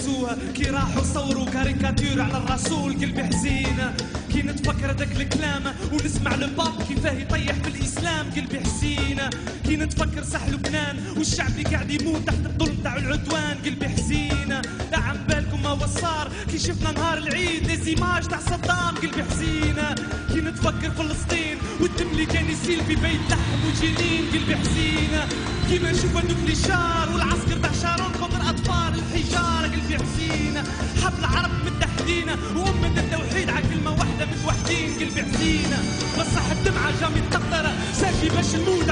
سوها كي راحوا صوروا كاريكاتير على الرسول قلبي حزينة. كي نتفكر هذاك الكلام ونسمع الباب كيفاه يطيح في الاسلام قلبي حزينة. كي نتفكر صح لبنان والشعب اللي قاعد يموت تحت الظلم تاع العدوان قلبي حزينة. عم بالكم ما وصار كي شفنا نهار العيد ليزيماج تاع صدام قلبي حزينة. كي نتفكر فلسطين والدم اللي كان يسيل في بيت لحم وجنين قلبي حزينة. كيما نشوف هذوك الاشار والعسكر تاع شارون فوق الاطفال الحجاره قلبي حزينة. حب العرب متحدينا وامة التوحيد على كلمه واحده متوحدين قلبي حزينة. بصح الدمعه جا متقطره ساكي باش نموت